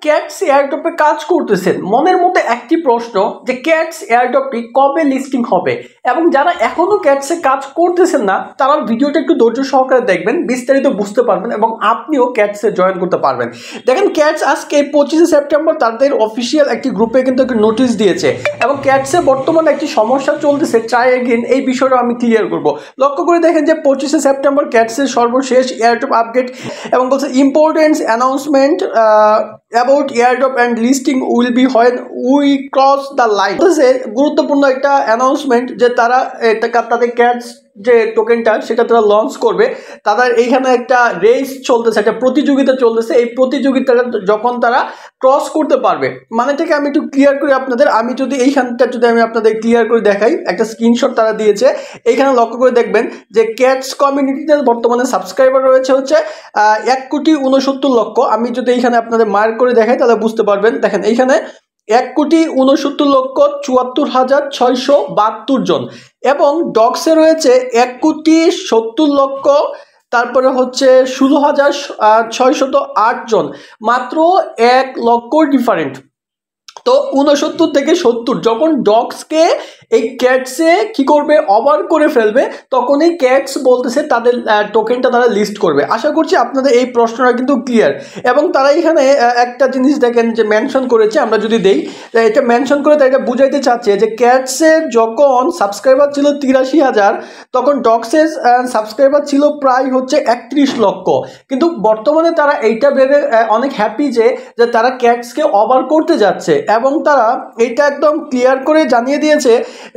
Cats এয়ারড্রপে কাজ করতেছেন, মনের মধ্যে একটি প্রশ্ন যে ক্যাটস এয়ারড্রপটি কবে লিস্টিং হবে, এবং যারা এখনো ক্যাটসে কাজ করতেছেন না তারা ভিডিওটা একটু ধৈর্য সহকারে দেখবেন, বিস্তারিত বুঝতে পারবেন এবং আপনিও ক্যাটসে জয়েন করতে পারবেন। দেখেন, ক্যাটস আজকে 25 সেপ্টেম্বর তাদের অফিসিয়াল একটি গ্রুপে কিন্তু একটি নোটিশ দিয়েছে এবং ক্যাটসে বর্তমানে একটি সমস্যা চলতেছে, ট্রাই এগেইন, এই বিষয়টা আমি ক্লিয়ার করব। লক্ষ্য করে দেখেন যে 25 সেপ্টেম্বর ক্যাটসের সর্বশেষ এয়ারড্রপ আপডেট এবং বলছে important announcement about airdrop and listing will be when we cross the line। গুরুত্বপূর্ণ একটা অ্যানাউন্সমেন্ট যে তারা তাদের ক্যাটস যে টোকেনটা সেটা তারা লঞ্চ করবে। তাদের এইখানে একটা রেস চলতেছে, একটা প্রতিযোগিতা চলতেছে। এই প্রতিযোগিতাটা যখন তারা ক্রস করতে পারবে, মানে থেকে আমি একটু ক্লিয়ার করি আপনাদের। আমি যদি এইখানটা যদি আমি আপনাদের ক্লিয়ার করে দেখাই, একটা স্ক্রিনশট তারা দিয়েছে, এইখানে লক্ষ্য করে দেখবেন যে ক্যাটস কমিউনিটিতে বর্তমানে সাবস্ক্রাইবার রয়েছে হচ্ছে 1,69,00,000। আমি যদি এইখানে আপনাদের মার্ক করে দেখাই তাহলে বুঝতে পারবেন। দেখেন এইখানে 1,69,70,672 জন এবং ডগসে রয়েছে 1,70,00,000, তারপরে হচ্ছে 16,608 জন, মাত্র 1 লক্ষ ডিফারেন্ট। তো 69 থেকে 70 যখন ডগসকে এই ক্যাটসে কি করবে, ওভার করে ফেলবে, তখন এই ক্যাটস বলতেছে তাদের টোকেনটা তারা লিস্ট করবে। আশা করছি আপনাদের এই প্রশ্নটা কিন্তু ক্লিয়ার। এবং তারা এখানে একটা জিনিস দেখেন যে মেনশন করেছে, আমরা যদি দেই এটা মেনশন করে তারা এটা বুঝাইতে চাচ্ছে যে ক্যাটসের যখন সাবস্ক্রাইবার ছিল 83,000, তখন ডগসের সাবস্ক্রাইবার ছিল প্রায় হচ্ছে 31 লক্ষ। কিন্তু বর্তমানে তারা এইটা ভেবে অনেক হ্যাপি যে তারা ক্যাটসকে ওভার করতে যাচ্ছে এবং তারা এটা একদম ক্লিয়ার করে জানিয়ে দিয়েছে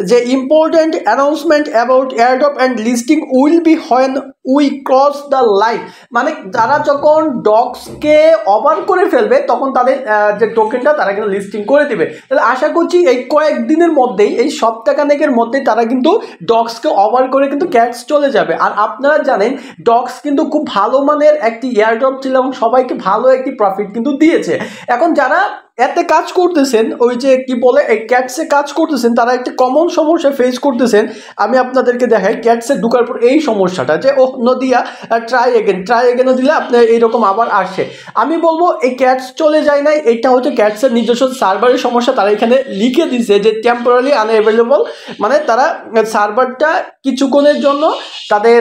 যে important announcement about airdrop and listing will be when we cross the line. মানে তারা যখন ডগসকে ওভার করে ফেলবে তখন তাদের যে টোকেনটা তারা কিন্তু লিস্টিং করে দিবে। তাহলে আশা করছি এই কয়েকদিনের মধ্যেই, এই সপ্তাহখানেকের মধ্যেই তারা কিন্তু ডগসকে ওভার করে কিন্তু ক্যাটস চলে যাবে। আর আপনারা জানেন ডগস কিন্তু খুব ভালো মানের একটি এয়ারড্রপ ছিল এবং সবাইকে ভালো একটি প্রফিট কিন্তু দিয়েছে। এখন যারা এতে কাজ করতেছেন, ওই যে কি বলে এই ক্যাটসে কাজ করতেছেন, তারা একটা কমন সমস্যা ফেস করতেছেন। আমি আপনাদেরকে দেখাই ক্যাটসে ঢুকার পর এই সমস্যাটা যে ও নদিয়া ট্রাই এগেনও দিলে আপনার এইরকম আবার আসে। আমি বলবো এই ক্যাটস চলে যায় নাই, এটা হচ্ছে ক্যাটসের নিজস্ব সার্ভারের সমস্যা। তারা এখানে লিখে দিছে যে টেম্পোরারি আনঅ্যাভেলেবল, মানে তারা সার্ভারটা কিছুক্ষণের জন্য তাদের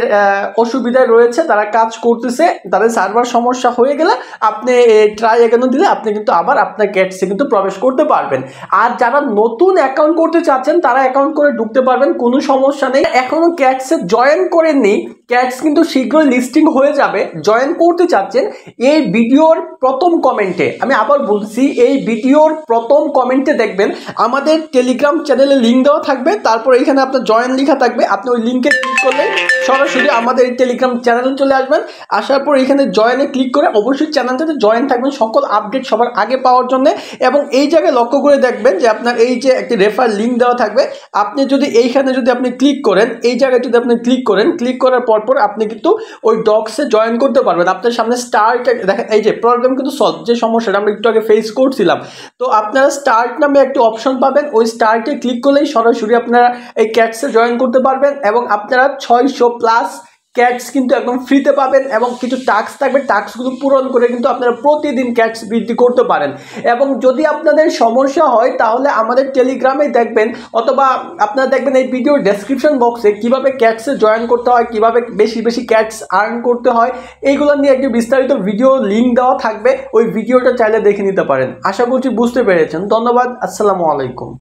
অসুবিধায় রয়েছে, তারা কাজ করতেছে, তাদের সার্ভার সমস্যা হয়ে গেলে আপনি ট্রাই এগেনও দিলে আপনি কিন্তু আবার আপনার ক্যাটসে কিন্তু প্রবেশ করতে পারবেন। আর যারা নতুন অ্যাকাউন্ট করতে চাচ্ছেন তারা অ্যাকাউন্ট করে ঢুকতে পারবেন, কোনো সমস্যা নেই। এখনো ক্যাটসে জয়েন করেননি, ক্যাটস কিন্তু শীঘ্রই লিস্টিং হয়ে যাবে। জয়েন করতে চাচ্ছেন, এই ভিডিওর প্রথম কমেন্টে, আমি আবার বলছি, এই ভিডিওর প্রথম কমেন্টে দেখবেন আমাদের টেলিগ্রাম চ্যানেলে লিঙ্ক দেওয়া থাকবে, তারপর এখানে আপনার জয়েন লেখা থাকবে। আপনি ওই লিঙ্কে ক্লিক করলে সরাসরি আমাদের এই টেলিগ্রাম চ্যানেলে চলে আসবেন। আসার পর এখানে জয়েনে ক্লিক করে অবশ্যই চ্যানেলটাতে জয়েন থাকবেন সকল আপডেট সবার আগে পাওয়ার জন্য। এবং এই জায়গায় লক্ষ্য করে দেখবেন যে আপনার এই যে একটি রেফার লিঙ্ক দেওয়া থাকবে, আপনি যদি এইখানে যদি আপনি ক্লিক করেন, এই জায়গায় যদি আপনি ক্লিক করেন, ক্লিক করার পর আপনি কিন্তু ওই ডগসে জয়েন করতে পারবেন। আপনার সামনে স্টার্ট দেখেন, এই যে প্রবলেম কিন্তু সলভ, যে সমস্যাটা আমরা একটু আগে ফেস করছিলাম, তো আপনারা স্টার্ট নামে একটি অপশন পাবেন, ওই স্টার্টে ক্লিক করলেই সরাসরি আপনারা এই ক্যাটসে জয়েন করতে পারবেন এবং আপনারা 600+ ক্যাটস কিন্তু একদম ফ্রিতে পাবেন এবং কিছু টাস্ক থাকবে, টাস্কগুলো পূরণ করে কিন্তু আপনারা প্রতিদিন ক্যাটস বৃদ্ধি করতে পারেন। এবং যদি আপনাদের সমস্যা হয় তাহলে আমাদের টেলিগ্রামে দেখবেন, অথবা আপনারা দেখবেন এই ভিডিওর ডেসক্রিপশন বক্সে কিভাবে ক্যাটসে জয়েন করতে হয়, কিভাবে বেশি বেশি ক্যাটস আর্ন করতে হয়, এইগুলো নিয়ে একটি বিস্তারিত ভিডিও লিঙ্ক দেওয়া থাকবে, ওই ভিডিওটা চাইলে দেখে নিতে পারেন। আশা করছি বুঝতে পেরেছেন। ধন্যবাদ, আসসালামু আলাইকুম।